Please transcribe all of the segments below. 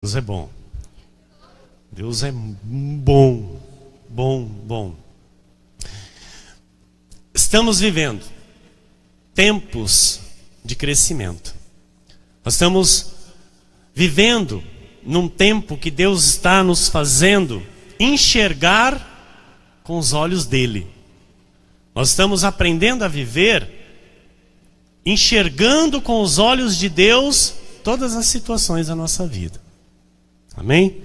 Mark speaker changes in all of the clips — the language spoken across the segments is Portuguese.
Speaker 1: Deus é bom. Deus é bom, bom. Estamos vivendo tempos de crescimento. Nós estamos vivendo num tempo que Deus está nos fazendo enxergar com os olhos dele. Nós estamos aprendendo a viver enxergando com os olhos de Deus todas as situações da nossa vida. Amém?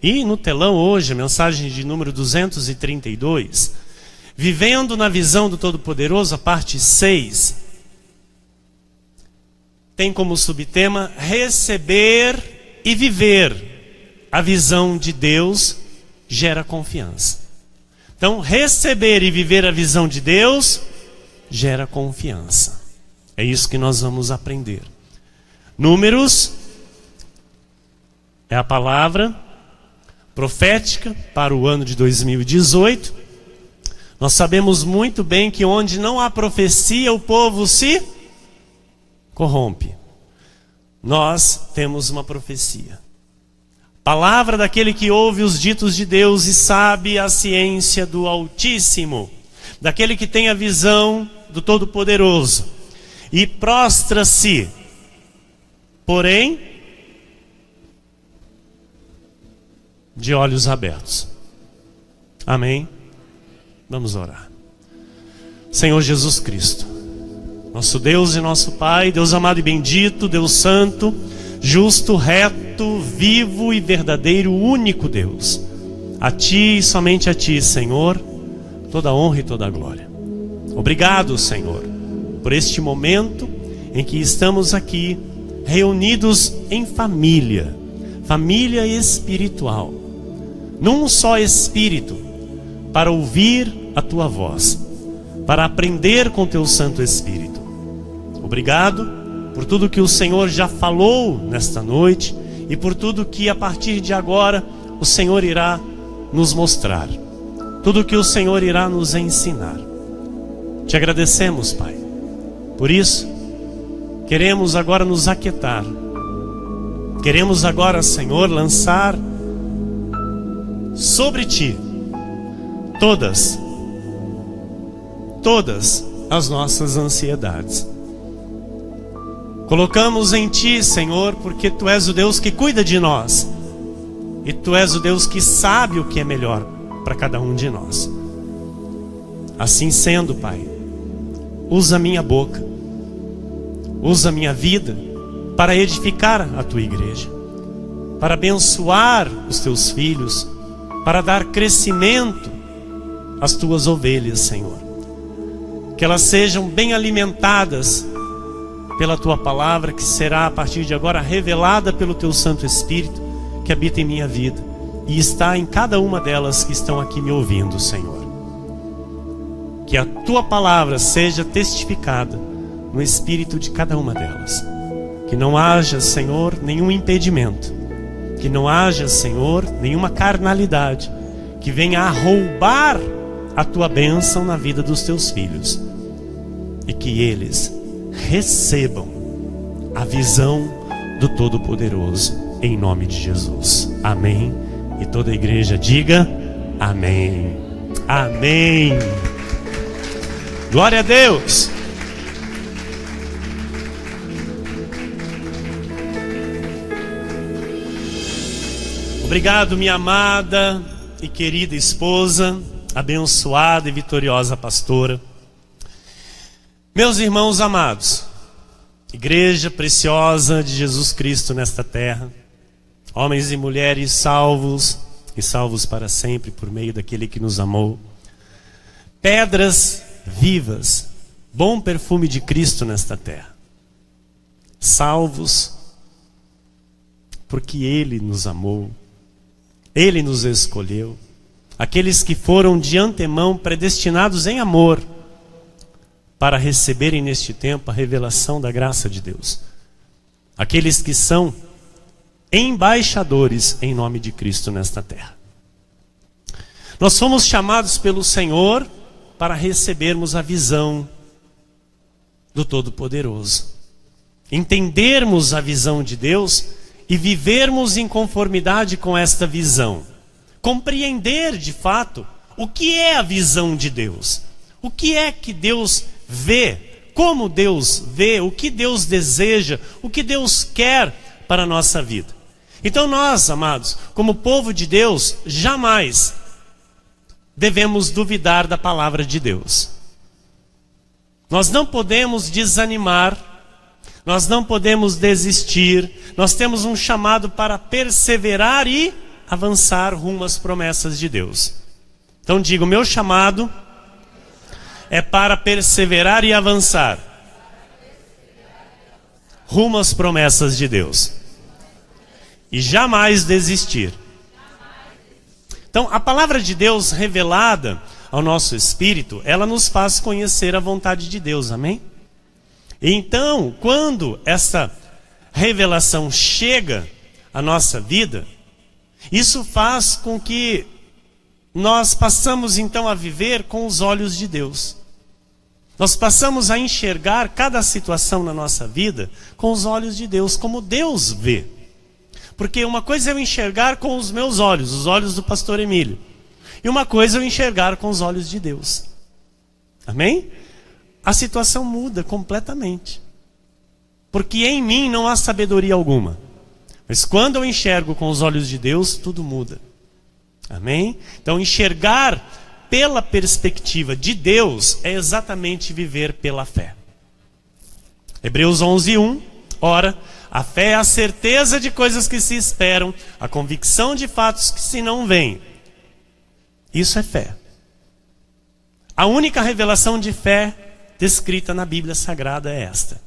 Speaker 1: E no telão hoje, a mensagem de número 232, Vivendo na Visão do Todo-Poderoso, a parte 6, tem como subtema receber e viver a visão de Deus gera confiança. Então, receber e viver a visão de Deus gera confiança. É isso que nós vamos aprender. Números é a palavra profética para o ano de 2018. Nós sabemos muito bem que onde não há profecia, o povo se corrompe. Nós temos uma profecia. Palavra daquele que ouve os ditos de Deus e sabe a ciência do Altíssimo. Daquele que tem a visão do Todo-Poderoso. E prostra-se, porém, de olhos abertos. Amém? Vamos orar. Senhor Jesus Cristo, nosso Deus e nosso Pai, Deus amado e bendito, Deus santo, justo, reto, vivo e verdadeiro, único Deus. A Ti e somente a Ti, Senhor, toda a honra e toda a glória. Obrigado, Senhor, por este momento em que estamos aqui reunidos em família, família espiritual, num só espírito, para ouvir a Tua voz, para aprender com Teu Santo Espírito. Obrigado por tudo que o Senhor já falou nesta noite e por tudo que a partir de agora o Senhor irá nos mostrar, tudo que o Senhor irá nos ensinar. Te agradecemos, Pai. Por isso, queremos agora nos aquietar. Queremos agora, Senhor, lançar sobre Ti todas as nossas ansiedades. Colocamos em Ti, Senhor, porque Tu és o Deus que cuida de nós. E Tu és o Deus que sabe o que é melhor para cada um de nós. Assim sendo, Pai, usa minha boca, usa minha vida para edificar a Tua igreja, para abençoar os Teus filhos, para dar crescimento às Tuas ovelhas, Senhor. Que elas sejam bem alimentadas pela Tua palavra, que será a partir de agora revelada pelo Teu Santo Espírito, que habita em minha vida e está em cada uma delas que estão aqui me ouvindo, Senhor. Que a Tua palavra seja testificada no espírito de cada uma delas. Que não haja, Senhor, nenhum impedimento. Que não haja, Senhor, nenhuma carnalidade que venha a roubar a Tua bênção na vida dos Teus filhos. E que eles recebam a visão do Todo-Poderoso, em nome de Jesus. Amém. E toda a igreja diga amém. Amém. Glória a Deus. Obrigado, minha amada e querida esposa, abençoada e vitoriosa pastora. Meus irmãos amados, igreja preciosa de Jesus Cristo nesta terra, homens e mulheres salvos e salvos para sempre por meio daquele que nos amou, pedras vivas, bom perfume de Cristo nesta terra, salvos porque Ele nos amou, Ele nos escolheu, aqueles que foram de antemão predestinados em amor para receberem neste tempo a revelação da graça de Deus, aqueles que são embaixadores em nome de Cristo nesta terra. Nós fomos chamados pelo Senhor para recebermos a visão do Todo-Poderoso, entendermos a visão de Deus e vivermos em conformidade com esta visão. Compreender de fato o que é a visão de Deus. O que é que Deus vê, como Deus vê, o que Deus deseja, o que Deus quer para a nossa vida. Então nós, amados, como povo de Deus, jamais devemos duvidar da palavra de Deus. Nós não podemos desanimar, nós não podemos desistir, nós temos um chamado para perseverar e avançar rumo às promessas de Deus. Então digo, meu chamado é para perseverar e avançar rumo às promessas de Deus. E jamais desistir. Então, a palavra de Deus revelada ao nosso espírito, ela nos faz conhecer a vontade de Deus, amém? E então, quando essa revelação chega à nossa vida, isso faz com que nós passamos então a viver com os olhos de Deus. Nós passamos a enxergar cada situação na nossa vida com os olhos de Deus, como Deus vê. Porque uma coisa é eu enxergar com os meus olhos, os olhos do pastor Emílio. E uma coisa é eu enxergar com os olhos de Deus. Amém? A situação muda completamente. Porque em mim não há sabedoria alguma. Mas quando eu enxergo com os olhos de Deus, tudo muda. Amém? Então enxergar pela perspectiva de Deus é exatamente viver pela fé. Hebreus 11:1. Ora, a fé é a certeza de coisas que se esperam, a convicção de fatos que se não veem. Isso é fé. A única revelação de fé descrita na Bíblia Sagrada é esta.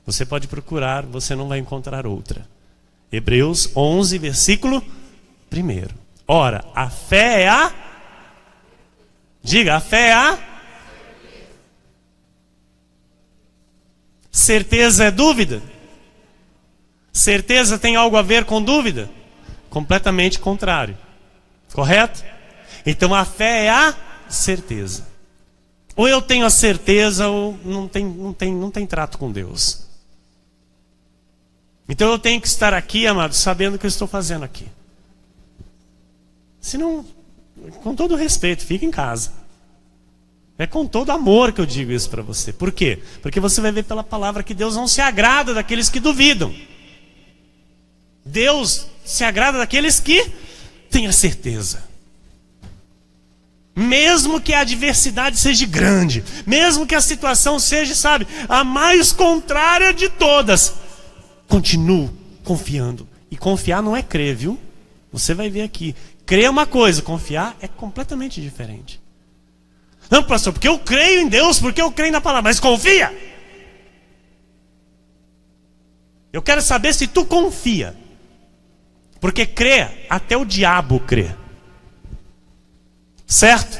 Speaker 1: Você pode procurar, você não vai encontrar outra. Hebreus 11, versículo 1. Ora, a fé é a... Diga, a fé é a... Certeza é dúvida? Certeza tem algo a ver com dúvida? Completamente contrário. Correto? Então a fé é a certeza. Ou eu tenho a certeza ou não tem trato com Deus. Então eu tenho que estar aqui, amados, sabendo o que eu estou fazendo aqui. Senão, com todo respeito, fica em casa. É com todo amor que eu digo isso para você. Por quê? Porque você vai ver pela palavra que Deus não se agrada daqueles que duvidam. Deus se agrada daqueles que têm a certeza. Mesmo que a adversidade seja grande, mesmo que a situação seja, sabe, a mais contrária de todas, continuo confiando. E confiar não é crer, viu? Você vai ver aqui. Crer é uma coisa, confiar é completamente diferente. Não, pastor, porque eu creio em Deus, porque eu creio na palavra, mas confia. Eu quero saber se tu confia. Porque crer, até o diabo crê. Certo?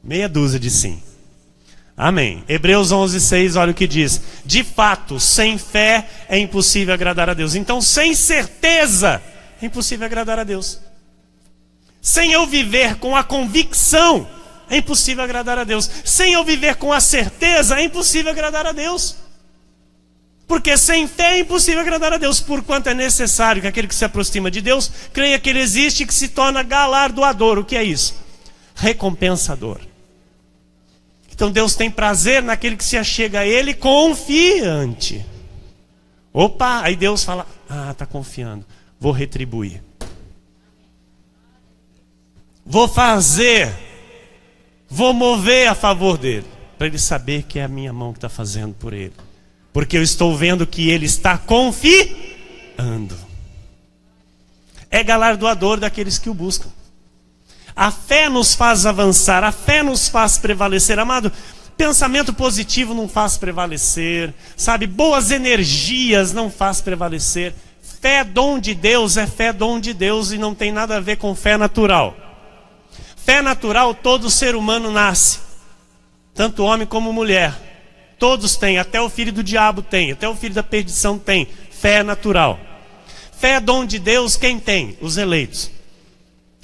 Speaker 1: Meia dúzia de sim. Amém. Hebreus 11:6, olha o que diz. De fato, sem fé é impossível agradar a Deus. Então, sem certeza, é impossível agradar a Deus. Sem eu viver com a convicção, é impossível agradar a Deus. Sem eu viver com a certeza, é impossível agradar a Deus. Porque sem fé é impossível agradar a Deus, porquanto é necessário que aquele que se aproxima de Deus creia que Ele existe e que se torna galardoador. O que é isso? Recompensador. Então Deus tem prazer naquele que se achega a Ele confiante. Opa, aí Deus fala, está confiando, vou retribuir. Vou fazer, vou mover a favor dele, para ele saber que é a minha mão que está fazendo por ele. Porque eu estou vendo que ele está confiando. É galardoador daqueles que o buscam. A fé nos faz avançar, a fé nos faz prevalecer. Amado, pensamento positivo não faz prevalecer. Sabe, boas energias não faz prevalecer. Fé dom de Deus é fé dom de Deus e não tem nada a ver com fé natural. Fé natural todo ser humano nasce. Tanto homem como mulher. Todos têm, até o filho do diabo tem, até o filho da perdição tem. Fé natural. Fé é dom de Deus, quem tem? Os eleitos.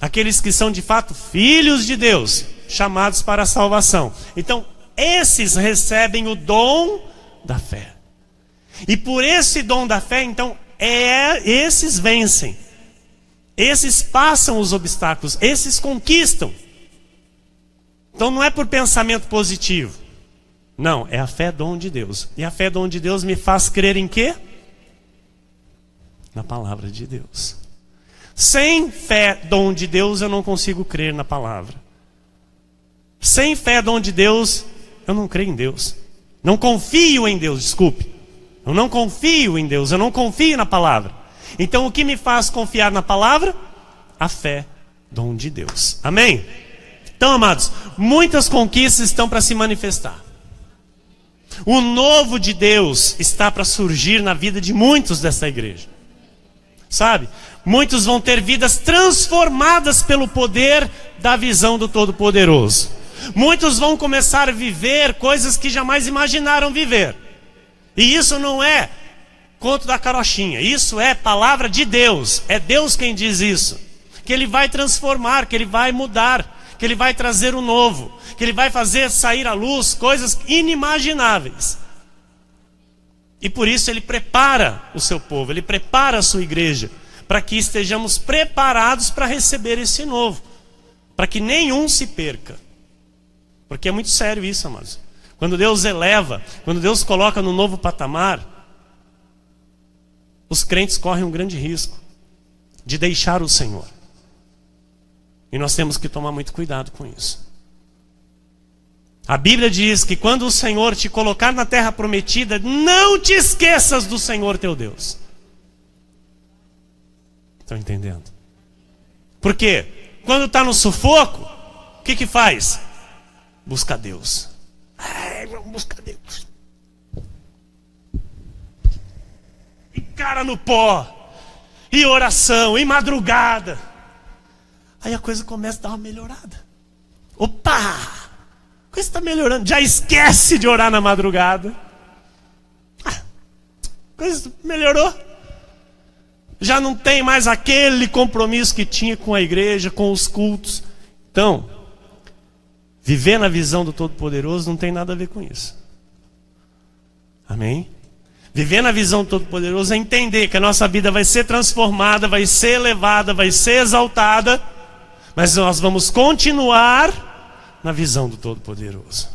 Speaker 1: Aqueles que são de fato filhos de Deus, chamados para a salvação. Então, esses recebem o dom da fé. E por esse dom da fé, então, esses vencem. Esses passam os obstáculos, esses conquistam. Então não é por pensamento positivo. Não, é a fé dom de Deus. E a fé dom de Deus me faz crer em quê? Na palavra de Deus. Sem fé dom de Deus eu não consigo crer na palavra. Sem fé dom de Deus eu não creio em Deus. Não confio em Deus, desculpe. Eu não confio em Deus, eu não confio na palavra. Então o que me faz confiar na palavra? A fé, dom de Deus. Amém? Então, amados, muitas conquistas estão para se manifestar. O novo de Deus está para surgir na vida de muitos dessa igreja. Sabe? Muitos vão ter vidas transformadas pelo poder da visão do Todo-Poderoso. Muitos vão começar a viver coisas que jamais imaginaram viver. E isso não é conto da carochinha, isso é palavra de Deus. É Deus quem diz isso. Que Ele vai transformar, que Ele vai mudar, que Ele vai trazer o novo, que Ele vai fazer sair à luz coisas inimagináveis. E por isso Ele prepara o seu povo, Ele prepara a sua igreja, para que estejamos preparados para receber esse novo, para que nenhum se perca. Porque é muito sério isso, amados. Quando Deus eleva, quando Deus coloca no novo patamar, os crentes correm um grande risco de deixar o Senhor. E nós temos que tomar muito cuidado com isso. A Bíblia diz que quando o Senhor te colocar na terra prometida, não te esqueças do Senhor teu Deus. Estão entendendo? Por quê? Quando está no sufoco, o que faz? Busca Deus. Vamos buscar Deus. E cara no pó, e oração, e madrugada. Aí a coisa começa a dar uma melhorada. Opa! A coisa está melhorando. Já esquece de orar na madrugada. A coisa melhorou. Já não tem mais aquele compromisso que tinha com a igreja, com os cultos. Então, viver na visão do Todo-Poderoso não tem nada a ver com isso. Amém? Viver na visão do Todo-Poderoso é entender que a nossa vida vai ser transformada, vai ser elevada, vai ser exaltada, mas nós vamos continuar na visão do Todo-Poderoso.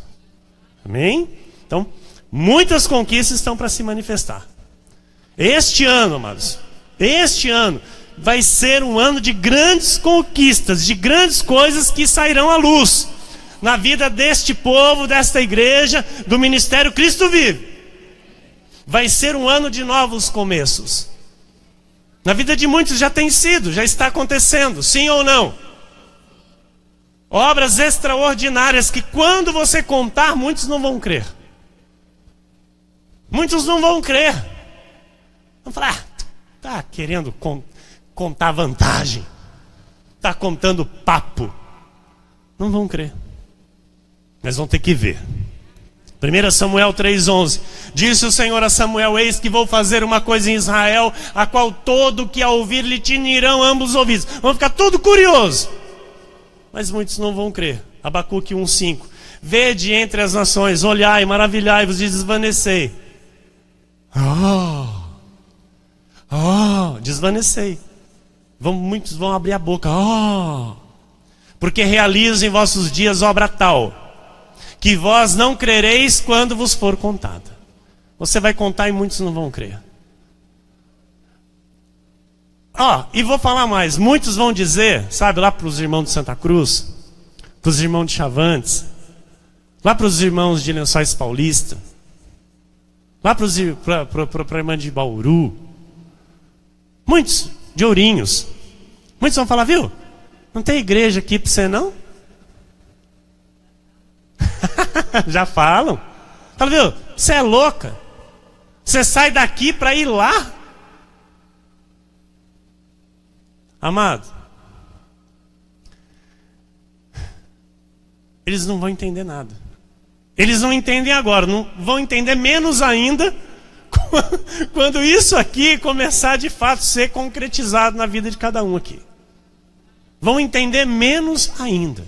Speaker 1: Amém? Então, muitas conquistas estão para se manifestar. Este ano, amados, este ano vai ser um ano de grandes conquistas, de grandes coisas que sairão à luz na vida deste povo, desta igreja, do ministério Cristo Vive. Vai ser um ano de novos começos. Na vida de muitos já tem sido, já está acontecendo, sim ou não? Obras extraordinárias que quando você contar, muitos não vão crer. Muitos não vão crer. Vão falar, está querendo contar vantagem. Está contando papo. Não vão crer. Mas vão ter que ver. 1 Samuel 3,11. Disse o Senhor a Samuel: eis que vou fazer uma coisa em Israel, a qual todo que a ouvir lhe tinirão ambos os ouvidos. Vão ficar todo curioso. Mas muitos não vão crer. Abacuque 1,5. Vede entre as nações, olhai, maravilhai-vos e desvanecei. Desvanecei. Muitos vão abrir a boca. Porque realizo em vossos dias obra tal, que vós não crereis quando vos for contada. Você vai contar e muitos não vão crer. E vou falar mais. Muitos vão dizer, sabe, lá para os irmãos de Santa Cruz, para os irmãos de Chavantes, lá para os irmãos de Lençóis Paulista, lá para a irmã de Bauru, muitos de Ourinhos, muitos vão falar, viu? Não tem igreja aqui para você não? Já falam. Fala, viu? Você é louca. Você sai daqui para ir lá. Amado, eles não vão entender nada. Eles não entendem agora, não vão entender menos ainda quando isso aqui começar de fato a ser concretizado na vida de cada um aqui. Vão entender menos ainda.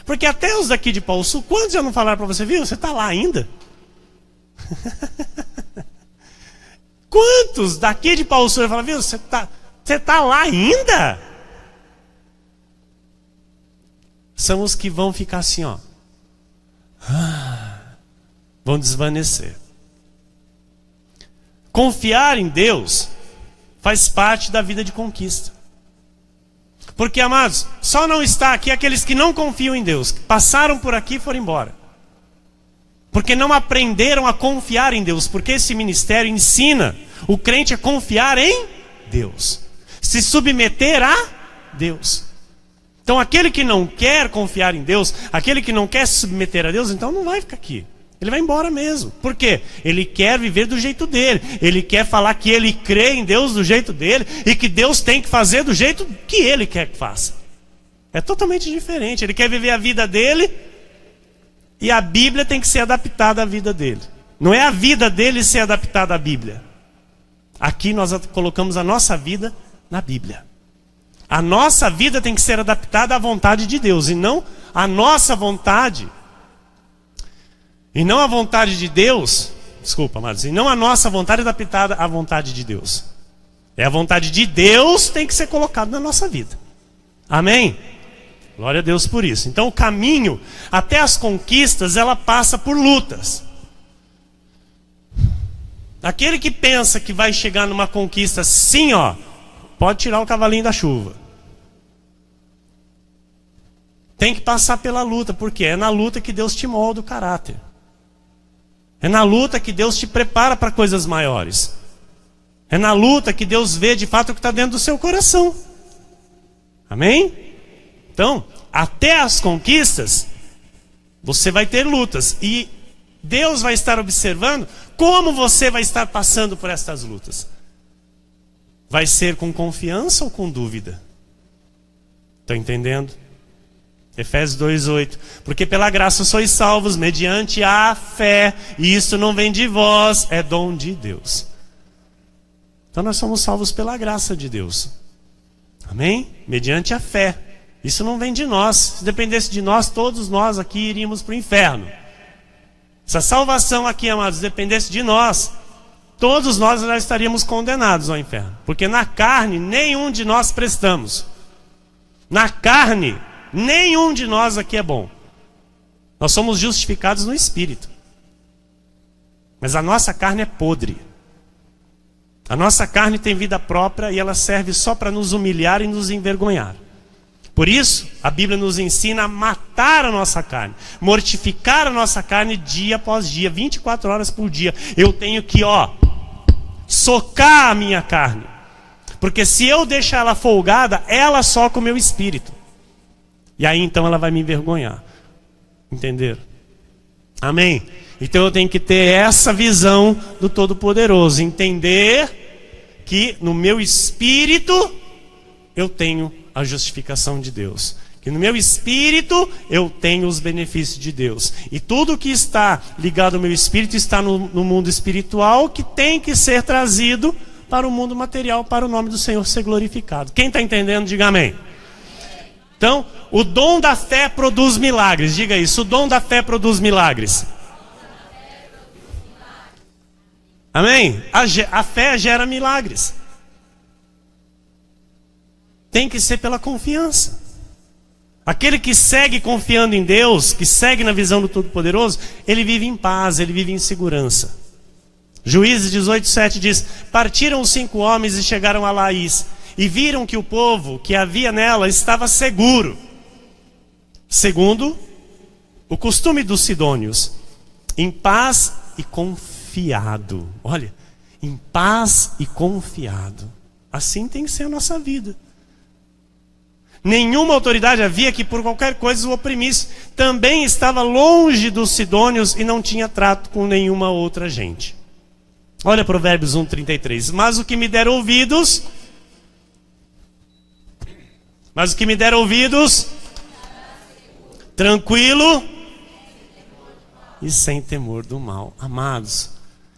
Speaker 1: Porque até os daqui de Pau Sul, quantos já não falaram para você, viu? Você está lá ainda? quantos daqui de Paul Sur falam, viu, você tá lá ainda? São os que vão ficar assim, ó. Vão desvanecer. Confiar em Deus faz parte da vida de conquista. Porque, amados, só não está aqui aqueles que não confiam em Deus, que passaram por aqui e foram embora. Porque não aprenderam a confiar em Deus. Porque esse ministério ensina o crente a confiar em Deus, se submeter a Deus. Então aquele que não quer confiar em Deus, aquele que não quer se submeter a Deus, então não vai ficar aqui. Ele vai embora mesmo. Por quê? Ele quer viver do jeito dele. Ele quer falar que ele crê em Deus do jeito dele e que Deus tem que fazer do jeito que ele quer que faça. É totalmente diferente. Ele quer viver a vida dele e a Bíblia tem que ser adaptada à vida dele. Não é a vida dele ser adaptada à Bíblia. Aqui nós colocamos a nossa vida na Bíblia. A nossa vida tem que ser adaptada à vontade de Deus e não a nossa vontade. E não a vontade de Deus, desculpa, amados, e não a nossa vontade adaptada à vontade de Deus. É a vontade de Deus que tem que ser colocada na nossa vida. Amém? Glória a Deus por isso. Então o caminho até as conquistas, ela passa por lutas. Aquele que pensa que vai chegar numa conquista assim, ó, pode tirar o cavalinho da chuva. Tem que passar pela luta, porque é na luta que Deus te molda o caráter. É na luta que Deus te prepara para coisas maiores. É na luta que Deus vê de fato o que está dentro do seu coração. Amém? Então, até as conquistas, você vai ter lutas. E Deus vai estar observando como você vai estar passando por estas lutas. Vai ser com confiança ou com dúvida? Estão entendendo? Efésios 2:8. Porque pela graça sois salvos mediante a fé, e isso não vem de vós, é dom de Deus. Então nós somos salvos pela graça de Deus. Amém? Mediante a fé. Isso não vem de nós. Se dependesse de nós, todos nós aqui iríamos para o inferno. Se a salvação aqui, amados, dependesse de nós, todos nós já estaríamos condenados ao inferno. Porque na carne, nenhum de nós prestamos. Na carne, nenhum de nós aqui é bom. Nós somos justificados no Espírito. Mas a nossa carne é podre. A nossa carne tem vida própria e ela serve só para nos humilhar e nos envergonhar. Por isso, a Bíblia nos ensina a matar a nossa carne, mortificar a nossa carne dia após dia, 24 horas por dia. Eu tenho que, socar a minha carne. Porque se eu deixar ela folgada, ela soca o meu espírito. E aí então ela vai me envergonhar. Entenderam? Amém? Então eu tenho que ter essa visão do Todo-Poderoso. Entender que no meu espírito eu tenho a justificação de Deus. Que no meu espírito eu tenho os benefícios de Deus. E tudo que está ligado ao meu espírito está no mundo espiritual, que tem que ser trazido para o mundo material, para o nome do Senhor ser glorificado. Quem está entendendo, diga amém. Então, o dom da fé produz milagres. Diga isso, o dom da fé produz milagres. Amém? A fé gera milagres. Tem que ser pela confiança. Aquele que segue confiando em Deus, que segue na visão do Todo-Poderoso, ele vive em paz, ele vive em segurança. Juízes 18:7 diz: partiram os 5 homens e chegaram a Laís, e viram que o povo que havia nela estava seguro, segundo o costume dos sidônios, em paz e confiado. Olha, em paz e confiado. Assim tem que ser a nossa vida. Nenhuma autoridade havia que por qualquer coisa o oprimisse. Também estava longe dos sidônios e não tinha trato com nenhuma outra gente. Olha Provérbios 1:33. Mas o que me der ouvidos, tranquilo e sem temor do mal. Amados,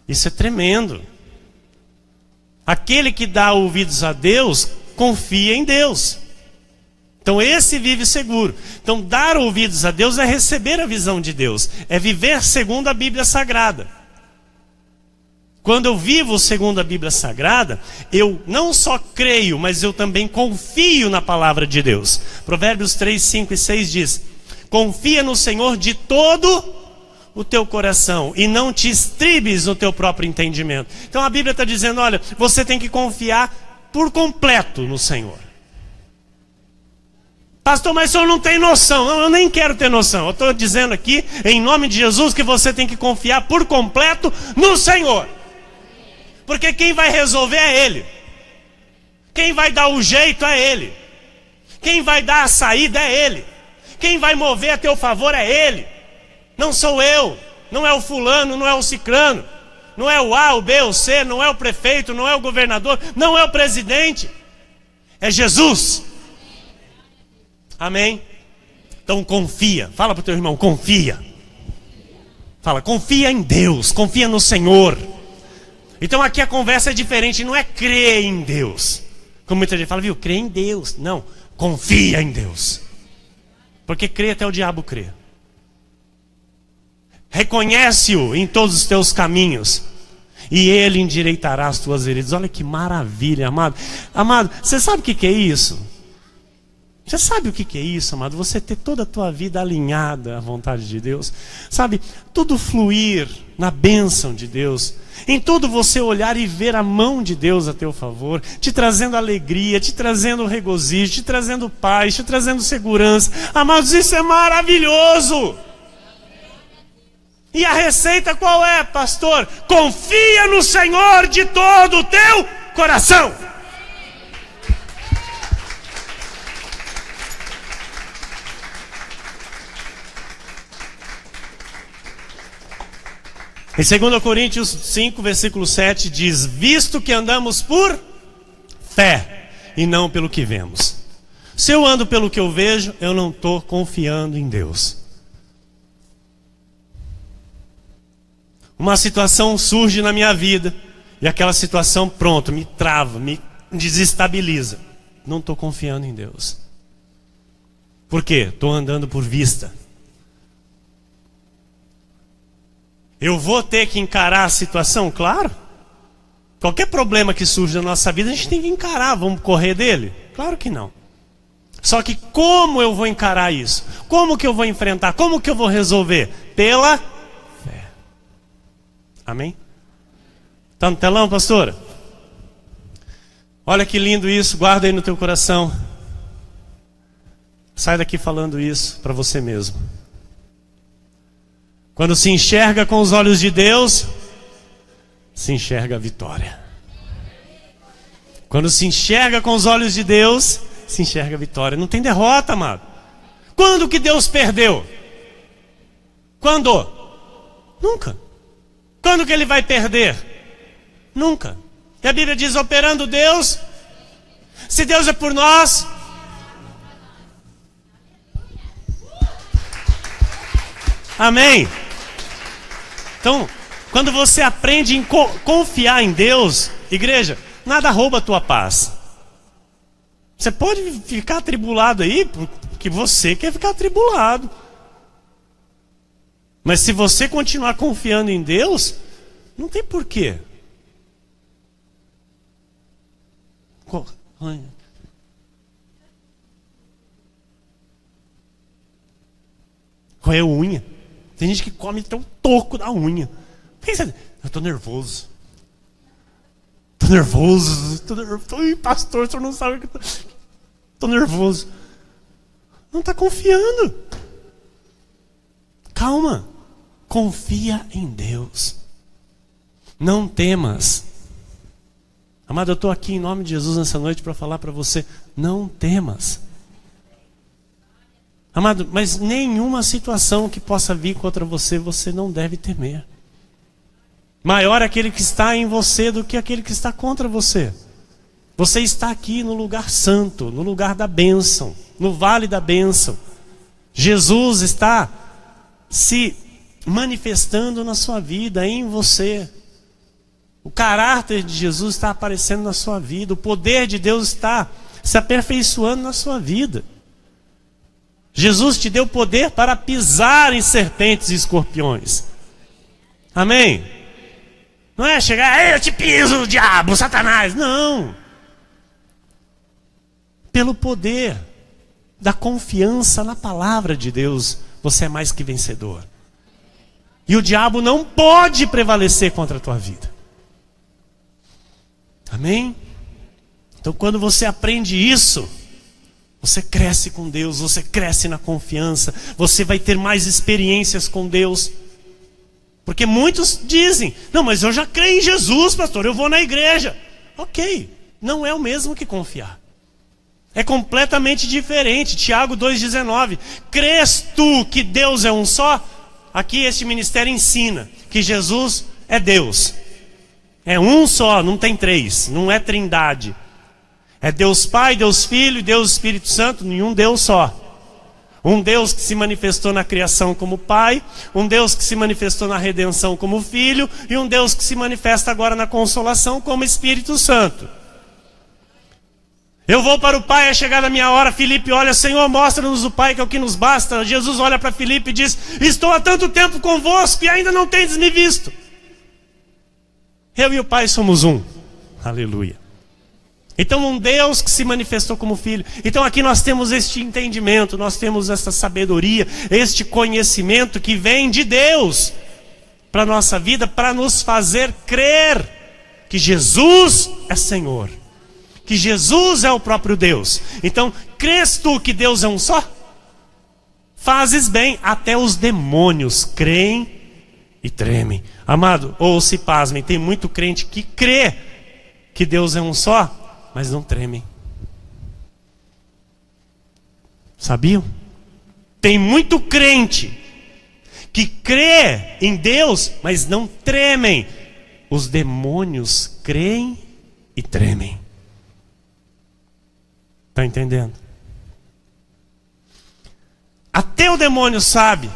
Speaker 1: isso é tremendo. Aquele que dá ouvidos a Deus, confia em Deus. Então esse vive seguro. Então dar ouvidos a Deus é receber a visão de Deus. É viver segundo a Bíblia Sagrada. Quando eu vivo segundo a Bíblia Sagrada, eu não só creio, mas eu também confio na palavra de Deus. Provérbios 3, 5 e 6 diz: confia no Senhor de todo o teu coração e não te estribes no teu próprio entendimento. Então a Bíblia está dizendo, olha, você tem que confiar por completo no Senhor. Pastor, mas o senhor não tem noção. Não, eu nem quero ter noção. Eu estou dizendo aqui, em nome de Jesus, que você tem que confiar por completo no Senhor. Porque quem vai resolver é Ele. Quem vai dar o jeito é Ele. Quem vai dar a saída é Ele. Quem vai mover a teu favor é Ele. Não sou eu. Não é o fulano, não é o cicrano. Não é o A, o B, o C, não é o prefeito, não é o governador, não é o presidente. É Jesus. Amém? Então confia. Fala para o teu irmão, confia. Fala, confia em Deus, confia no Senhor. Então aqui a conversa é diferente, não é crer em Deus. Como muita gente fala, viu, crê em Deus. Não, confia em Deus. Porque crer até o diabo crê. Reconhece-o em todos os teus caminhos e Ele endireitará as tuas veredas. Olha que maravilha, amado. Amado, você sabe o que é isso? Você sabe o que é isso, amado? Você ter toda a tua vida alinhada à vontade de Deus. Sabe, tudo fluir na bênção de Deus. Em tudo você olhar e ver a mão de Deus a teu favor, te trazendo alegria, te trazendo regozijo, te trazendo paz, te trazendo segurança. Amados, isso é maravilhoso. E a receita qual é, pastor? Confia no Senhor de todo o teu coração. Em 2 Coríntios 5, versículo 7 diz: visto que andamos por fé e não pelo que vemos. Se eu ando pelo que eu vejo, eu não estou confiando em Deus. Uma situação surge na minha vida e aquela situação, pronto, me trava, me desestabiliza. Não estou confiando em Deus. Por quê? Estou andando por vista. Eu vou ter que encarar a situação? Claro. Qualquer problema que surge na nossa vida, a gente tem que encarar. Vamos correr dele? Claro que não. Só que como eu vou encarar isso? Como que eu vou enfrentar? Como que eu vou resolver? Pela fé. Amém? Está no telão, pastora? Olha que lindo isso. Guarda aí no teu coração. Sai daqui falando isso para você mesmo. Quando se enxerga com os olhos de Deus, se enxerga a vitória. Quando se enxerga com os olhos de Deus, se enxerga a vitória. Não tem derrota, amado. Quando que Deus perdeu? Quando? Nunca. Quando que Ele vai perder? Nunca. E a Bíblia diz, operando Deus, se Deus é por nós, amém. Então, quando você aprende em confiar em Deus, igreja, nada rouba a tua paz. Você pode ficar atribulado aí, porque você quer ficar atribulado. Mas se você continuar confiando em Deus, não tem porquê. Roer unha. Tem gente que come até um toco da unha. Pensa, eu estou nervoso. Estou nervoso. Ih, pastor, o senhor não sabe o que eu estou nervoso. Não está confiando. Calma. Confia em Deus. Não temas. Amado, eu estou aqui em nome de Jesus nessa noite para falar para você, não temas. Amado, mas nenhuma situação que possa vir contra você, você não deve temer. Maior é aquele que está em você do que aquele que está contra você. Você está aqui no lugar santo, no lugar da bênção, no vale da bênção. Jesus está se manifestando na sua vida, em você. O caráter de Jesus está aparecendo na sua vida. O poder de Deus está se aperfeiçoando na sua vida. Jesus te deu poder para pisar em serpentes e escorpiões. Amém? Não é chegar, eu te piso, diabo, Satanás. Não. Pelo poder da confiança na palavra de Deus, você é mais que vencedor. E o diabo não pode prevalecer contra a tua vida. Amém? Então quando você aprende isso, você cresce com Deus, você cresce na confiança, você vai ter mais experiências com Deus. Porque muitos dizem, não, mas eu já creio em Jesus, pastor, eu vou na igreja. Ok, não é o mesmo que confiar. É completamente diferente. Tiago 2,19. Crês tu que Deus é um só? Aqui este ministério ensina que Jesus é Deus. É um só, não tem três, não é trindade. É Deus Pai, Deus Filho e Deus Espírito Santo, nenhum Deus só. Um Deus que se manifestou na criação como Pai, um Deus que se manifestou na redenção como Filho, e um Deus que se manifesta agora na consolação como Espírito Santo. Eu vou para o Pai, é chegada a minha hora. Filipe olha, Senhor, mostra-nos o Pai, que é o que nos basta. Jesus olha para Filipe e diz, estou há tanto tempo convosco e ainda não tendes me visto. Eu e o Pai somos um. Aleluia. Então um Deus que se manifestou como Filho. Então aqui nós temos este entendimento, nós temos esta sabedoria, este conhecimento que vem de Deus para a nossa vida, para nos fazer crer que Jesus é Senhor, que Jesus é o próprio Deus. Então, crês tu que Deus é um só? Fazes bem, até os demônios creem e tremem. Amado, ou se pasmem, tem muito crente que crê que Deus é um só, mas não tremem. Sabiam? Tem muito crente que crê em Deus, mas não tremem. Os demônios creem e tremem. Está entendendo? Até o demônio sabe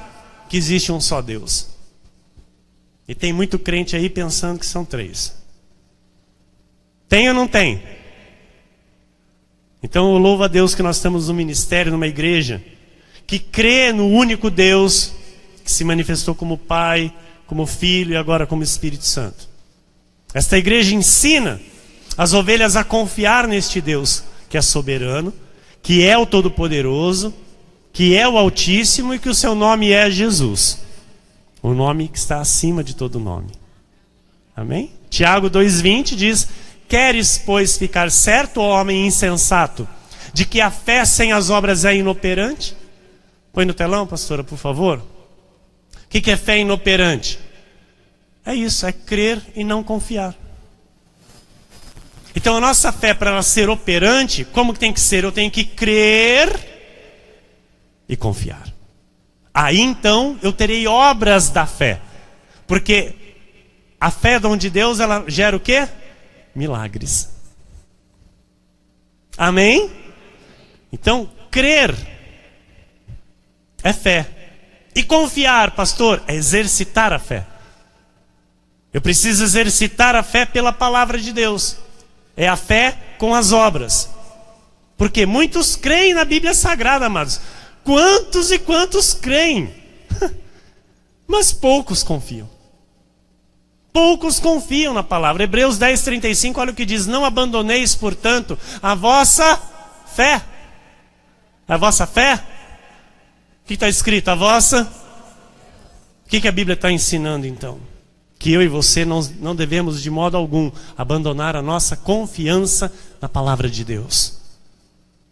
Speaker 1: que existe um só Deus. E tem muito crente aí pensando que são três. Tem ou não tem? Então eu louvo a Deus que nós estamos num ministério, numa igreja que crê no único Deus que se manifestou como Pai, como Filho e agora como Espírito Santo. Esta igreja ensina as ovelhas a confiar neste Deus que é soberano, que é o Todo-Poderoso, que é o Altíssimo e que o seu nome é Jesus. O nome que está acima de todo nome. Amém? Tiago 2,20 diz, queres, pois, ficar certo, ó homem insensato, de que a fé sem as obras é inoperante? Põe no telão, pastora, por favor. O que é fé inoperante? É isso, é crer e não confiar. Então a nossa fé, para ela ser operante, como que tem que ser? Eu tenho que crer e confiar. Aí então eu terei obras da fé. Porque a fé dom de Deus, ela gera o quê? Milagres. Amém? Então, crer é fé. E confiar, pastor, é exercitar a fé. Eu preciso exercitar a fé pela palavra de Deus. É a fé com as obras. Porque muitos creem na Bíblia Sagrada, amados. Quantos e quantos creem? Mas poucos confiam. Poucos confiam na palavra. Hebreus 10:35, olha o que diz. Não abandoneis, portanto, a vossa fé. A vossa fé? O que está escrito? A vossa? O que a Bíblia está ensinando então? Que eu e você não devemos de modo algum abandonar a nossa confiança na palavra de Deus.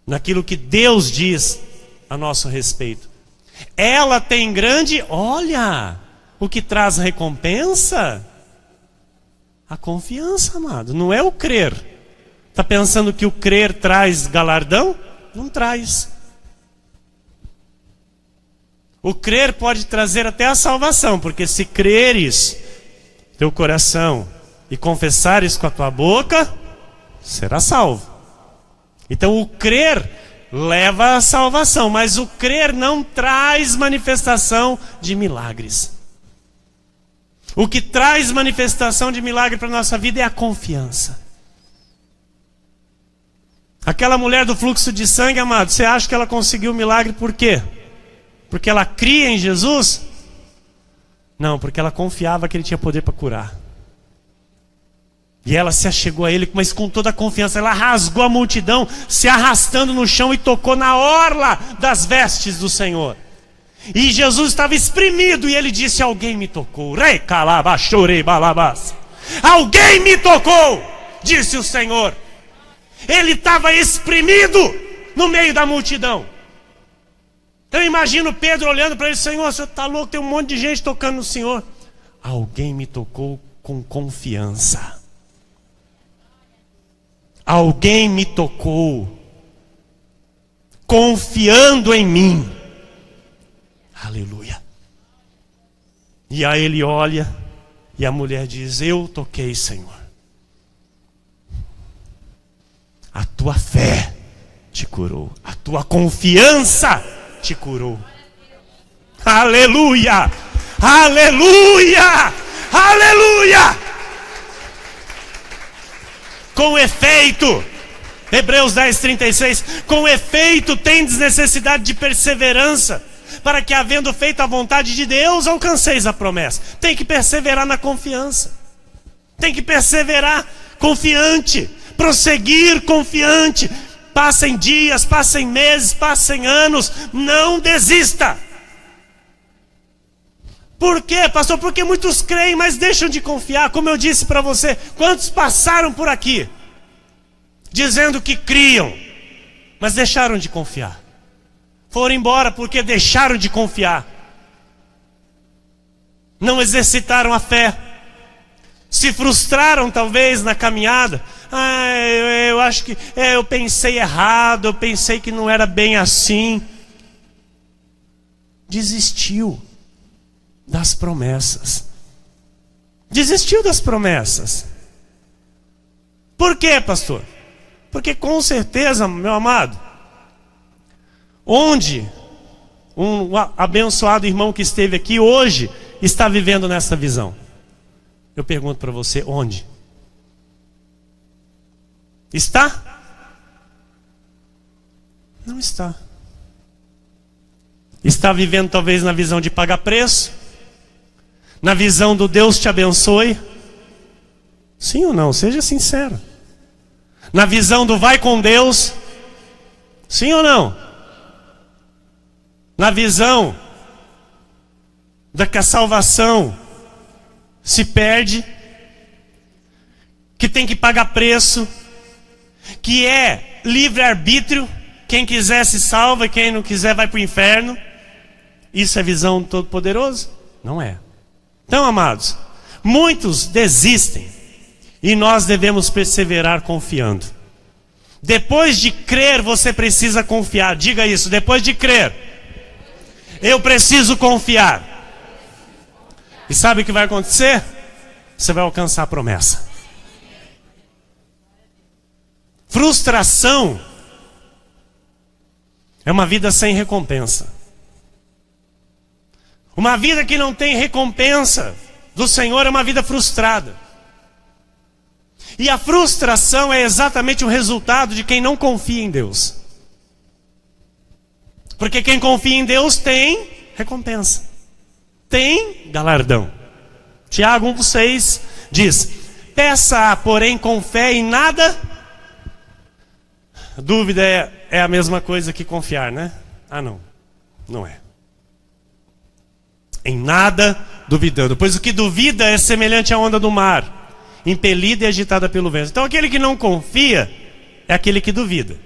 Speaker 1: Naquilo que Deus diz a nosso respeito. Ela tem grande, olha, o que traz recompensa? A confiança, amado, não é o crer. Está pensando que o crer traz galardão? Não traz. O crer pode trazer até a salvação, porque se creres teu coração e confessares com a tua boca, será salvo. Então o crer leva à salvação, mas o crer não traz manifestação de milagres. O que traz manifestação de milagre para a nossa vida é a confiança. Aquela mulher do fluxo de sangue, amado, você acha que ela conseguiu o milagre por quê? Porque ela cria em Jesus? Não, porque ela confiava que ele tinha poder para curar. E ela se achegou a ele, mas com toda a confiança. Ela rasgou a multidão, se arrastando no chão, e tocou na orla das vestes do Senhor. E Jesus estava espremido, e ele disse: alguém me tocou. Alguém me tocou, disse o Senhor. Ele estava espremido no meio da multidão. Eu imagino Pedro olhando para ele: Senhor, o senhor está louco, tem um monte de gente tocando no Senhor. Alguém me tocou com confiança. Alguém me tocou confiando em mim. Aleluia. E aí ele olha e a mulher diz: eu toquei, Senhor. A tua fé te curou. A tua confiança te curou. Aleluia! Aleluia! Aleluia! Com efeito, Hebreus 10:36, com efeito tendes necessidade de perseverança, para que, havendo feito a vontade de Deus, alcanceis a promessa. Tem que perseverar na confiança. Tem que perseverar confiante, prosseguir confiante. Passem dias, passem meses, passem anos, não desista. Por quê, pastor? Porque muitos creem, mas deixam de confiar. Como eu disse para você, quantos passaram por aqui dizendo que criam, mas deixaram de confiar? Foram embora porque deixaram de confiar. Não exercitaram a fé. Se frustraram talvez na caminhada. Eu acho que eu pensei errado, eu pensei que não era bem assim. Desistiu das promessas. Desistiu das promessas. Por quê, pastor? Porque com certeza, meu amado, onde um abençoado irmão que esteve aqui hoje está vivendo nessa visão? Eu pergunto para você, onde? Está? Não está. Está vivendo talvez na visão de pagar preço? Na visão do Deus te abençoe? Sim ou não? Seja sincero. Na visão do vai com Deus? Sim ou não? Na visão da que a salvação se perde, que tem que pagar preço, que é livre-arbítrio, quem quiser se salva e quem não quiser vai para o inferno. Isso é visão do Todo-Poderoso? Não é. Então, amados, muitos desistem e nós devemos perseverar confiando. Depois de crer, você precisa confiar. Diga isso: depois de crer, eu preciso confiar. E sabe o que vai acontecer? Você vai alcançar a promessa. Frustração é uma vida sem recompensa. Uma vida que não tem recompensa do Senhor é uma vida frustrada. E a frustração é exatamente o resultado de quem não confia em Deus. Porque quem confia em Deus tem recompensa, tem galardão. Tiago 1,6 diz: peça, porém, com fé, em nada. Dúvida é a mesma coisa que confiar, né? Ah, não. Não é. Em nada duvidando, pois o que duvida é semelhante à onda do mar, impelida e agitada pelo vento. Então aquele que não confia é aquele que duvida.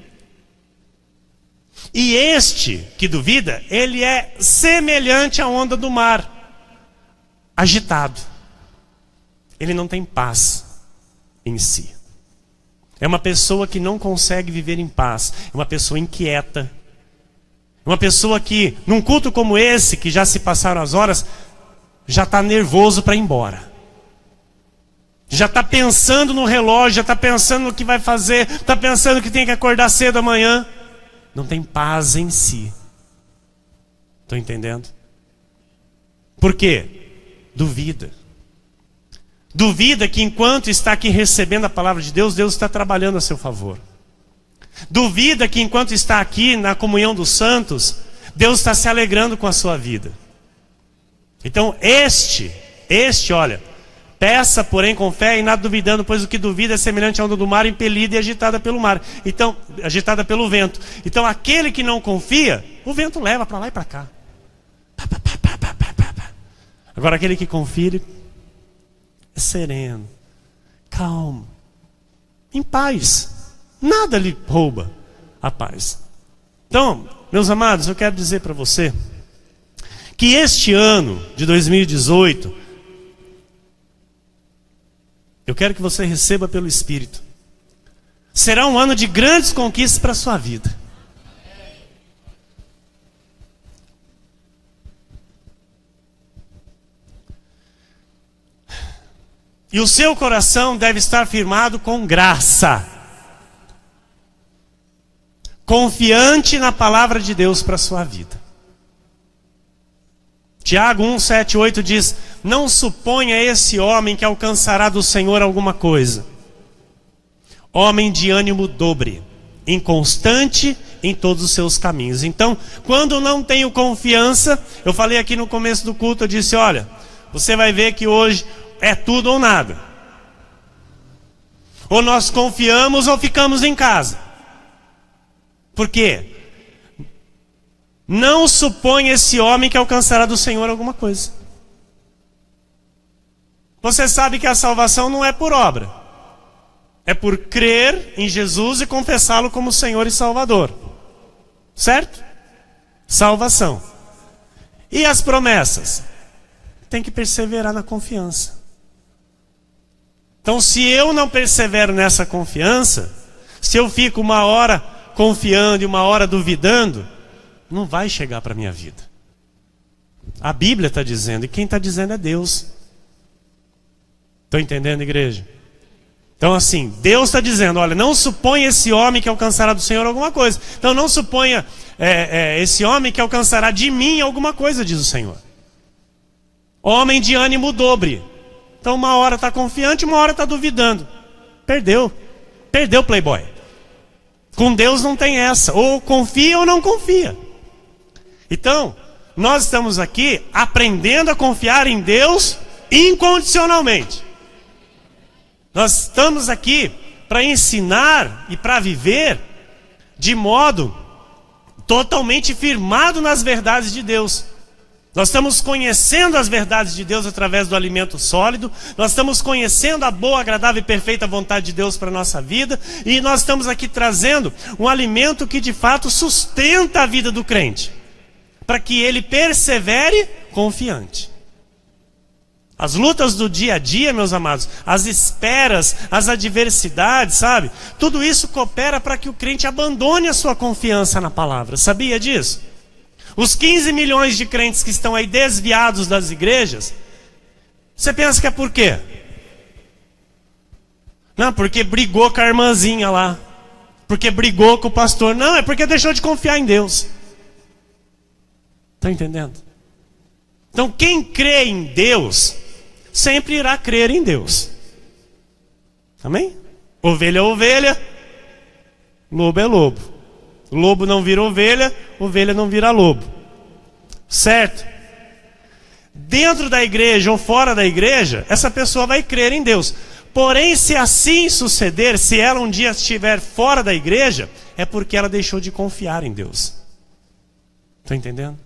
Speaker 1: E este que duvida, ele é semelhante à onda do mar, agitado. Ele não tem paz em si. É uma pessoa que não consegue viver em paz. É uma pessoa inquieta. É uma pessoa que, num culto como esse, que já se passaram as horas, já está nervoso para ir embora. Já está pensando no relógio, já está pensando no que vai fazer, está pensando que tem que acordar cedo amanhã. Não tem paz em si. Estão entendendo? Por quê? Duvida. Duvida que enquanto está aqui recebendo a palavra de Deus, Deus está trabalhando a seu favor. Duvida que enquanto está aqui na comunhão dos santos, Deus está se alegrando com a sua vida. Então olha, Peça, porém, com fé e nada duvidando, pois o que duvida é semelhante à onda do mar, impelida e agitada pelo mar. Então, agitada pelo vento. Então, aquele que não confia, o vento leva para lá e para cá. Agora, aquele que confia, ele é sereno, calmo, em paz. Nada lhe rouba a paz. Então, meus amados, eu quero dizer para você que este ano de 2018, eu quero que você receba pelo Espírito, será um ano de grandes conquistas para a sua vida. E o seu coração deve estar firmado com graça, confiante na palavra de Deus para a sua vida. Tiago 1, 7, 8 diz: não suponha esse homem que alcançará do Senhor alguma coisa. Homem de ânimo dobre, inconstante em todos os seus caminhos. Então, quando não tenho confiança, eu falei aqui no começo do culto, eu disse: olha, você vai ver que hoje é tudo ou nada. Ou nós confiamos ou ficamos em casa. Por quê? Não suponha esse homem que alcançará do Senhor alguma coisa. Você sabe que a salvação não é por obra. É por crer em Jesus e confessá-lo como Senhor e Salvador. Certo? Salvação. E as promessas? Tem que perseverar na confiança. Então, se eu não persevero nessa confiança, se eu fico uma hora confiando e uma hora duvidando, não vai chegar para a minha vida. A Bíblia está dizendo, e quem está dizendo é Deus. Estão entendendo, igreja? Então assim, Deus está dizendo: olha, não suponha esse homem que alcançará do Senhor alguma coisa. Então não suponha esse homem que alcançará de mim alguma coisa, diz o Senhor. Homem de ânimo dobre. Então uma hora está confiante, uma hora está duvidando. Perdeu playboy. Com Deus não tem essa, ou confia ou não confia. Então, nós estamos aqui aprendendo a confiar em Deus incondicionalmente. Nós estamos aqui para ensinar e para viver de modo totalmente firmado nas verdades de Deus. Nós estamos conhecendo as verdades de Deus através do alimento sólido. Nós estamos conhecendo a boa, agradável e perfeita vontade de Deus para a nossa vida. E nós estamos aqui trazendo um alimento que de fato sustenta a vida do crente, para que ele persevere confiante. As lutas do dia a dia, meus amados, as esperas, as adversidades, sabe? Tudo isso coopera para que o crente abandone a sua confiança na palavra. Sabia disso? Os 15 milhões de crentes que estão aí desviados das igrejas, você pensa que é por quê? Não, porque brigou com a irmãzinha lá. Porque brigou com o pastor. Não, é porque deixou de confiar em Deus. Está entendendo? Então quem crê em Deus sempre irá crer em Deus. Amém? Ovelha é ovelha, lobo é lobo. Lobo não vira ovelha, ovelha não vira lobo. Certo? Dentro da igreja ou fora da igreja, essa pessoa vai crer em Deus. Porém, se assim suceder, se ela um dia estiver fora da igreja, é porque ela deixou de confiar em Deus. Está entendendo?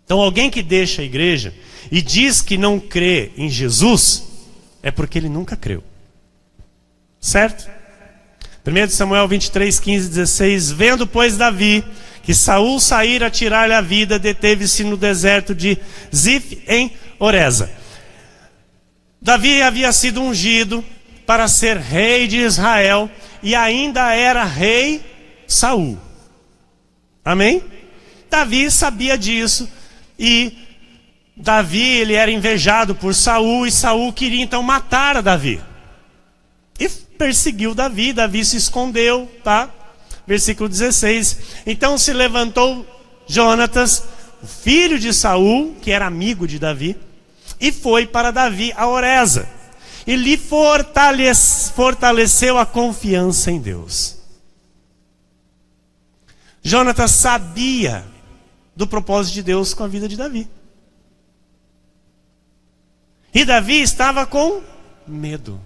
Speaker 1: Então alguém que deixa a igreja e diz que não crê em Jesus, é porque ele nunca creu. Certo? 1 Samuel 23, 15, 16. Vendo, pois, Davi que Saul saíra a tirar-lhe a vida, deteve-se no deserto de Zif, em Oreza. Davi havia sido ungido para ser rei de Israel e ainda era rei Saul. Amém? Davi sabia disso. E Davi, ele era invejado por Saul, e Saul queria então matar a Davi. E perseguiu Davi, Davi se escondeu, tá? Versículo 16. Então se levantou Jonatas, o filho de Saul, que era amigo de Davi, e foi para Davi a Oreza. E lhe fortaleceu a confiança em Deus. Jonatas sabia do propósito de Deus com a vida de Davi. E Davi estava com medo.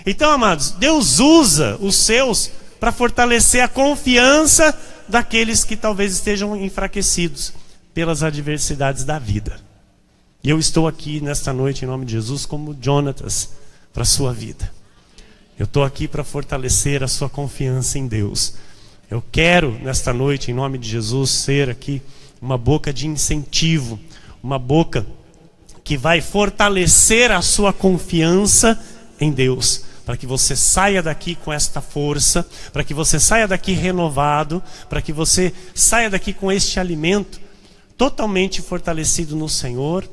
Speaker 1: Então, amados, Deus usa os seus para fortalecer a confiança daqueles que talvez estejam enfraquecidos pelas adversidades da vida. E eu estou aqui nesta noite, em nome de Jesus, como Jonatas, para a sua vida. Eu estou aqui para fortalecer a sua confiança em Deus. Eu quero, nesta noite, em nome de Jesus, ser aqui uma boca de incentivo, uma boca que vai fortalecer a sua confiança em Deus, para que você saia daqui com esta força, para que você saia daqui renovado, para que você saia daqui com este alimento totalmente fortalecido no Senhor,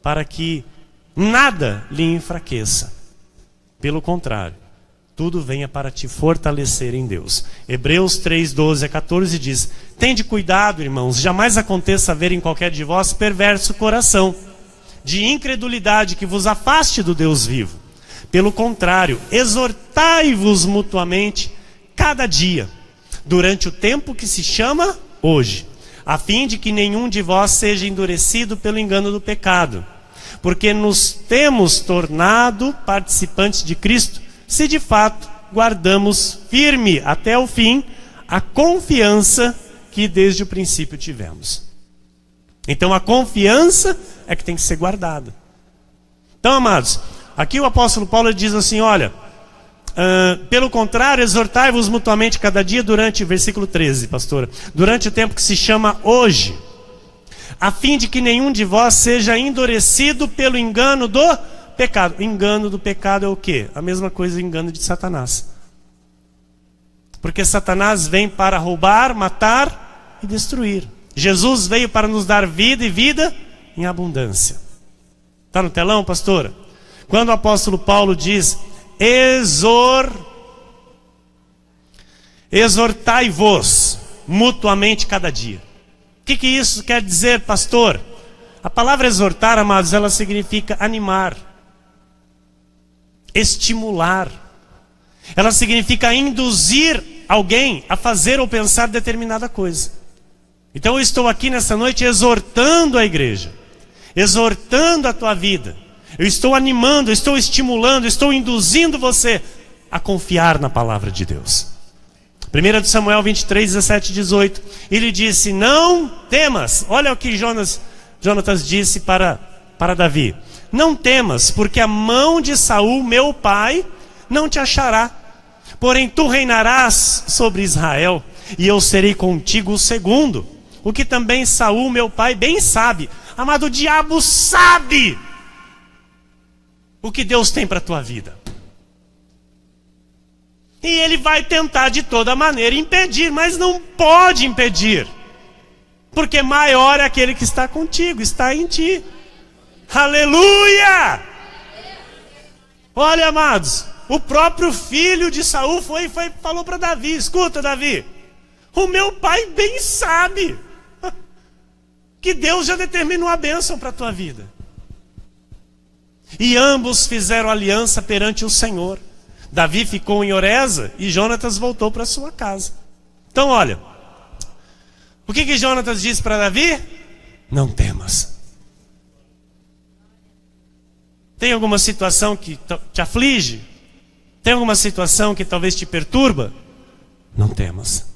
Speaker 1: para que nada lhe enfraqueça. Pelo contrário, tudo venha para te fortalecer em Deus. Hebreus 3, 12 a 14 diz: tende cuidado, irmãos, jamais aconteça haver em qualquer de vós perverso coração, de incredulidade que vos afaste do Deus vivo. Pelo contrário, exortai-vos mutuamente cada dia, durante o tempo que se chama hoje, a fim de que nenhum de vós seja endurecido pelo engano do pecado. Porque nos temos tornado participantes de Cristo, se de fato guardamos firme até o fim a confiança que desde o princípio tivemos. Então a confiança é que tem que ser guardada. Então, amados, aqui o apóstolo Paulo diz assim, olha, pelo contrário, exortai-vos mutuamente cada dia durante, versículo 13, pastora, durante o tempo que se chama hoje, a fim de que nenhum de vós seja endurecido pelo engano do pecado. O engano do pecado é o quê? A mesma coisa, o engano de Satanás. Porque Satanás vem para roubar, matar e destruir. Jesus veio para nos dar vida e vida em abundância. Está no telão, pastora? Quando o apóstolo Paulo diz, exortai-vos mutuamente cada dia. O que isso quer dizer, pastor? A palavra exortar, amados, ela significa animar, estimular. Ela significa induzir alguém a fazer ou pensar determinada coisa. Então eu estou aqui nessa noite exortando a igreja, exortando a tua vida. Eu estou animando, estou estimulando, estou induzindo você a confiar na palavra de Deus. 1 Samuel 23, 17 e 18. Ele disse, não temas. Olha o que Jonatas disse para Davi. Não temas, porque a mão de Saul, meu pai, não te achará. Porém tu reinarás sobre Israel, e eu serei contigo o segundo. O que também Saul, meu pai, bem sabe. Amado, o diabo sabe o que Deus tem para a tua vida. E ele vai tentar de toda maneira impedir, mas não pode impedir. Porque maior é aquele que está contigo, está em ti. Aleluia! Olha, amados, o próprio filho de Saul falou para Davi, escuta, Davi, o meu pai bem sabe que Deus já determinou a bênção para a tua vida. E ambos fizeram aliança perante o Senhor. Davi ficou em Oreza e Jonatas voltou para sua casa. Então olha, o que Jonatas disse para Davi? Não temas. Tem alguma situação que te aflige? Tem alguma situação que talvez te perturba? Não temas.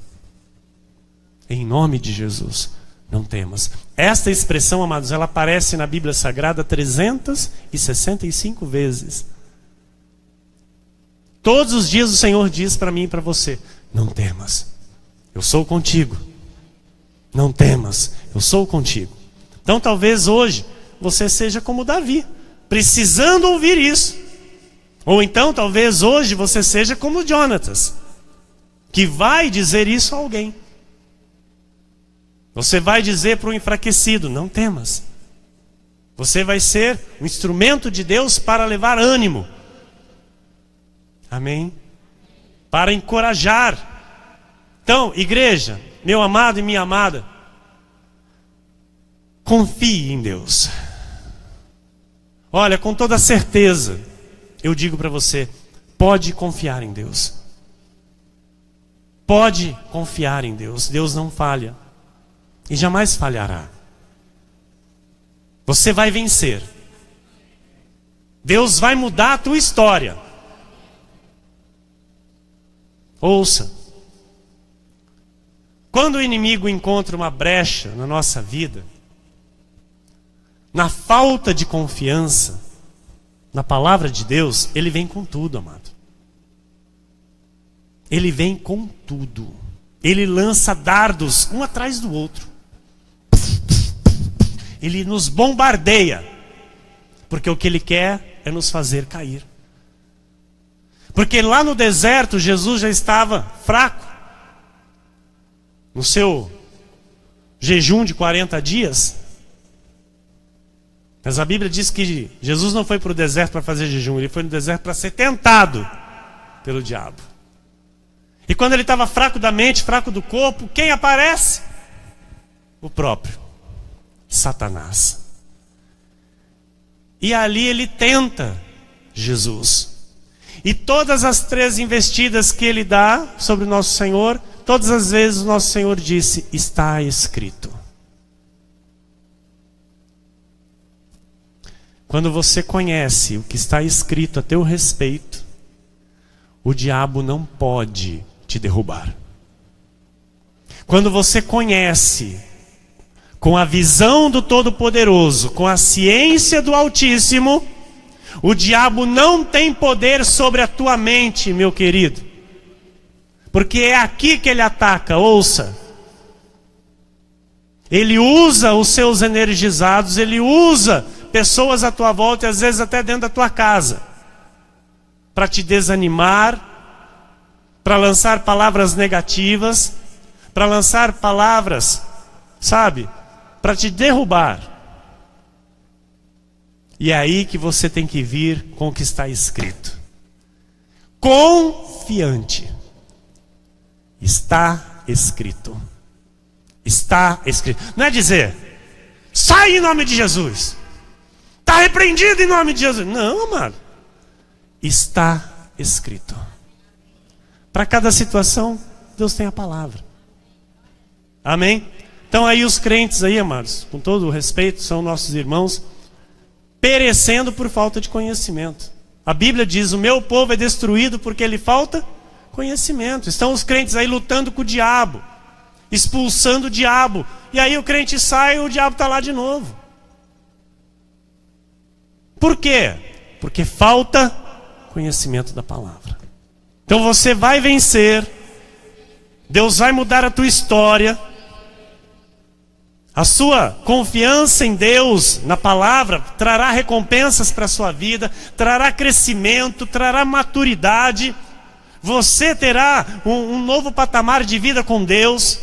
Speaker 1: Em nome de Jesus, não temas. Esta expressão, amados, ela aparece na Bíblia Sagrada 365 vezes. Todos os dias o Senhor diz para mim e para você, não temas, eu sou contigo. Não temas, eu sou contigo. Então talvez hoje você seja como Davi, precisando ouvir isso. Ou então talvez hoje você seja como Jonatas, que vai dizer isso a alguém. Você vai dizer para o enfraquecido, não temas. Você vai ser um instrumento de Deus para levar ânimo. Amém? Para encorajar. Então, igreja, meu amado e minha amada, confie em Deus. Olha, com toda certeza, eu digo para você, pode confiar em Deus. Pode confiar em Deus. Deus não falha. E jamais falhará. Você vai vencer. Deus vai mudar a tua história. Ouça. Quando o inimigo encontra uma brecha na nossa vida, na falta de confiança na palavra de Deus, ele vem com tudo, amado. Ele vem com tudo. Ele lança dardos um atrás do outro. Ele nos bombardeia, porque o que ele quer é nos fazer cair. Porque lá no deserto Jesus já estava fraco. No seu jejum de 40 dias. Mas a Bíblia diz que Jesus não foi para o deserto para fazer jejum. Ele foi no deserto para ser tentado pelo diabo. E quando ele estava fraco da mente, fraco do corpo, quem aparece? O próprio Satanás. E ali ele tenta Jesus. E todas as 3 investidas que ele dá sobre o nosso Senhor, todas as vezes o nosso Senhor disse: está escrito. Quando você conhece o que está escrito a teu respeito, o diabo não pode te derrubar. Quando você conhece com a visão do Todo-Poderoso, com a ciência do Altíssimo, o diabo não tem poder sobre a tua mente, meu querido. Porque é aqui que ele ataca, ouça. Ele usa os seus energizados, ele usa pessoas à tua volta e às vezes até dentro da tua casa, para te desanimar, para lançar palavras negativas, para lançar palavras, sabe, para te derrubar. E é aí que você tem que vir com o que está escrito. Confiante. Está escrito. Está escrito. Não é dizer: sai em nome de Jesus. Está repreendido em nome de Jesus. Não, amado. Está escrito. Para cada situação, Deus tem a palavra. Amém? Então aí os crentes aí, amados, com todo o respeito, são nossos irmãos, perecendo por falta de conhecimento. A Bíblia diz: o meu povo é destruído porque lhe falta conhecimento. Estão os crentes aí lutando com o diabo, expulsando o diabo. E aí o crente sai e o diabo está lá de novo. Por quê? Porque falta conhecimento da palavra. Então você vai vencer. Deus vai mudar a tua história. A sua confiança em Deus, na palavra, trará recompensas para a sua vida, trará crescimento, trará maturidade. Você terá um novo patamar de vida com Deus.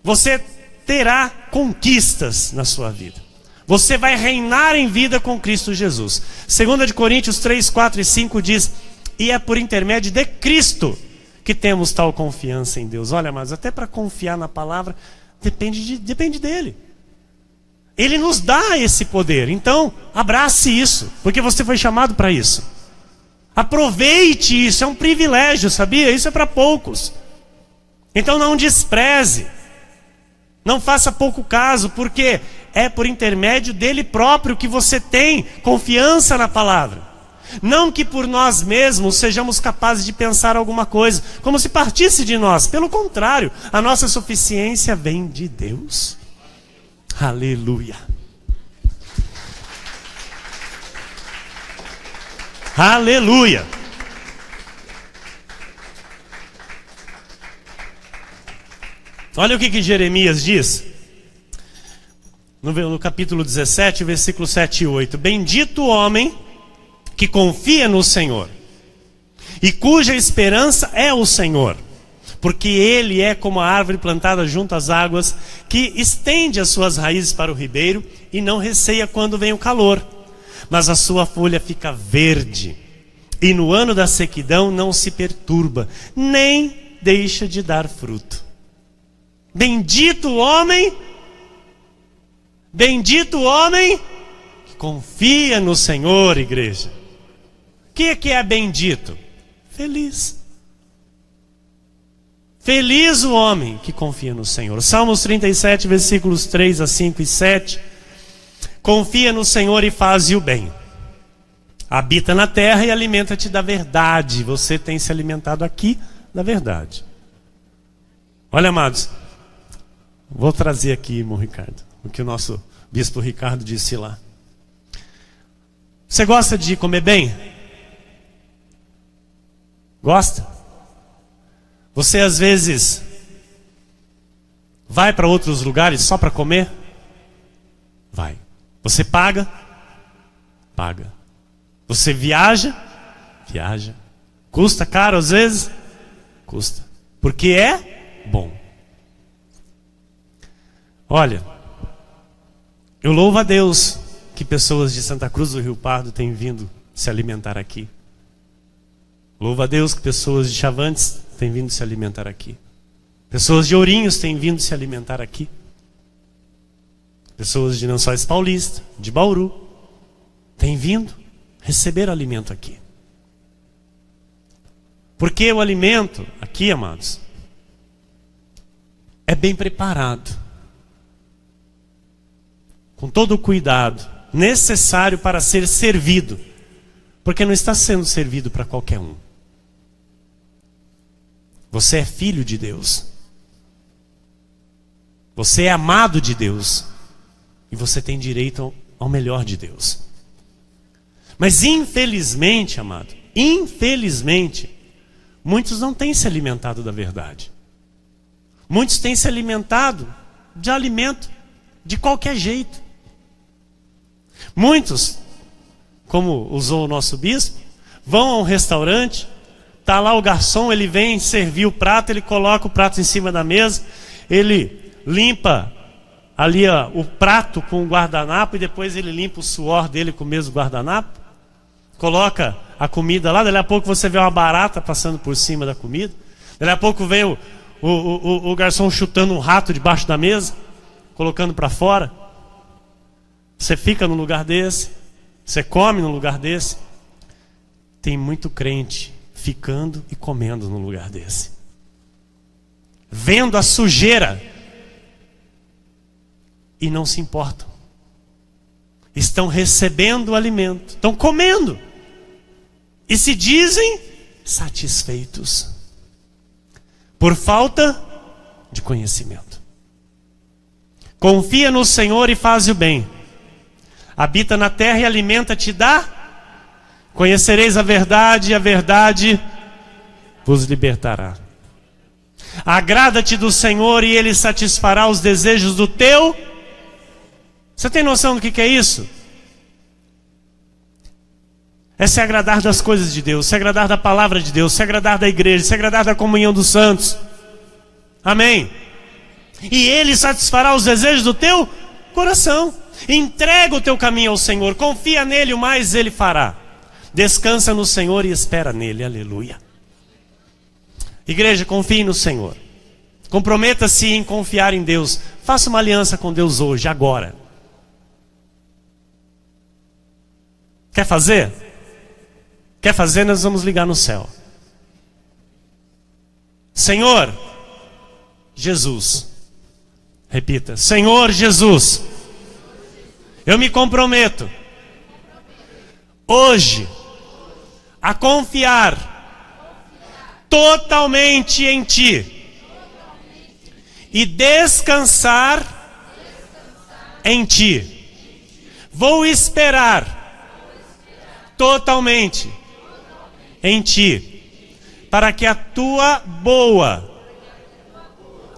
Speaker 1: Você terá conquistas na sua vida. Você vai reinar em vida com Cristo Jesus. 2 Coríntios 3, 4 e 5 diz: e é por intermédio de Cristo que temos tal confiança em Deus. Olha, mas até para confiar na palavra, depende dele. Ele nos dá esse poder. Então, abrace isso, porque você foi chamado para isso. Aproveite isso, é um privilégio, sabia? Isso é para poucos. Então não despreze. Não faça pouco caso, porque é por intermédio dele próprio que você tem confiança na palavra. Não que por nós mesmos sejamos capazes de pensar alguma coisa, como se partisse de nós. Pelo contrário, a nossa suficiência vem de Deus. Aleluia. Aleluia. Olha o que Jeremias diz. No capítulo 17, versículo 7 e 8. Bendito o homem que confia no Senhor e cuja esperança é o Senhor, porque ele é como a árvore plantada junto às águas, que estende as suas raízes para o ribeiro e não receia quando vem o calor, mas a sua folha fica verde, e no ano da sequidão não se perturba, nem deixa de dar fruto. Bendito o homem que confia no Senhor, igreja. O que é bendito? Feliz. Feliz o homem que confia no Senhor. Salmos 37, versículos 3 a 5 e 7. Confia no Senhor e faze o bem. Habita na terra e alimenta-te da verdade. Você tem se alimentado aqui da verdade. Olha, amados, vou trazer aqui, irmão Ricardo, o que o nosso bispo Ricardo disse lá. Você gosta de comer bem? Gosta? Você às vezes vai para outros lugares só para comer? Vai. Você paga? Paga. Você viaja? Viaja. Custa caro às vezes? Custa. Porque é bom. Olha, eu louvo a Deus que pessoas de Santa Cruz do Rio Pardo têm vindo se alimentar aqui. Louvo a Deus que pessoas de Chavantes têm vindo se alimentar aqui. Pessoas de Ourinhos têm vindo se alimentar aqui. Pessoas de Lençóis Paulista, de Bauru, têm vindo receber alimento aqui. Porque o alimento aqui, amados, é bem preparado, com todo o cuidado necessário para ser servido, porque não está sendo servido para qualquer um. Você é filho de Deus. Você é amado de Deus. E você tem direito ao melhor de Deus. Mas infelizmente, amado, infelizmente, muitos não têm se alimentado da verdade. Muitos têm se alimentado de alimento de qualquer jeito. Muitos, como usou o nosso bispo, vão a um restaurante, está lá o garçom, ele vem servir o prato, ele coloca o prato em cima da mesa, ele limpa ali o prato com o guardanapo e depois ele limpa o suor dele com o mesmo guardanapo, coloca a comida lá, dali a pouco você vê uma barata passando por cima da comida, dali a pouco vem o garçom chutando um rato debaixo da mesa, colocando para fora. Você fica num lugar desse, você come num lugar desse. Tem muito crente ficando e comendo num lugar desse, vendo a sujeira e não se importam. Estão recebendo o alimento, estão comendo e se dizem satisfeitos por falta de conhecimento. Confia no Senhor e faz o bem. Habita na terra e alimenta-te da. Conhecereis a verdade e a verdade vos libertará. Agrada-te do Senhor e Ele satisfará os desejos do teu. Você tem noção do que é isso? É se agradar das coisas de Deus, se agradar da palavra de Deus, se agradar da igreja, se agradar da comunhão dos santos. Amém? E Ele satisfará os desejos do teu coração. Entrega o teu caminho ao Senhor, confia nele, o mais Ele fará. Descansa no Senhor e espera nele, aleluia. Igreja, confie no Senhor. Comprometa-se em confiar em Deus. Faça uma aliança com Deus hoje, agora. Quer fazer? Quer fazer? Nós vamos ligar no céu. Senhor Jesus. Repita. Senhor Jesus. Eu me comprometo hoje a confiar totalmente em Ti e descansar em Ti. Vou esperar totalmente em Ti, para que a Tua boa,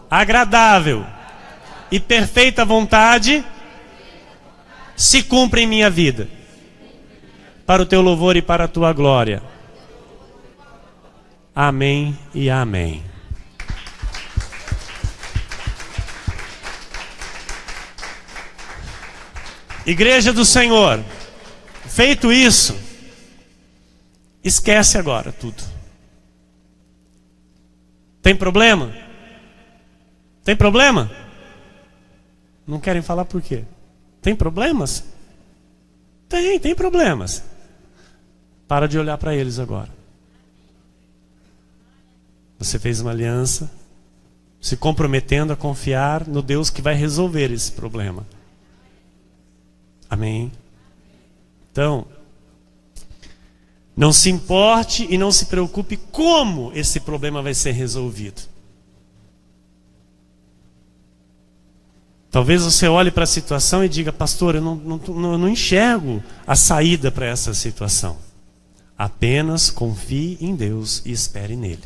Speaker 1: agradável e perfeita vontade se cumpra em minha vida, para o Teu louvor e para a Tua glória. Amém e amém. Igreja do Senhor, feito isso, esquece agora tudo. Tem problema? Tem problema? Não querem falar por quê? Tem problemas? Tem problemas. Para de olhar para eles agora. Você fez uma aliança, se comprometendo a confiar no Deus que vai resolver esse problema. Amém? Então, não se importe e não se preocupe como esse problema vai ser resolvido. Talvez você olhe para a situação e diga: pastor, eu não enxergo a saída para essa situação. Apenas confie em Deus e espere nele.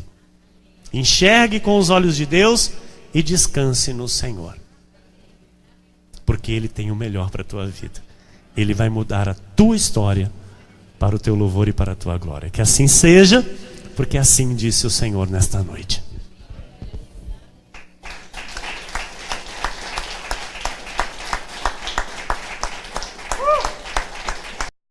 Speaker 1: Enxergue com os olhos de Deus e descanse no Senhor. Porque Ele tem o melhor para a tua vida. Ele vai mudar a tua história para o teu louvor e para a tua glória. Que assim seja, porque assim disse o Senhor nesta noite.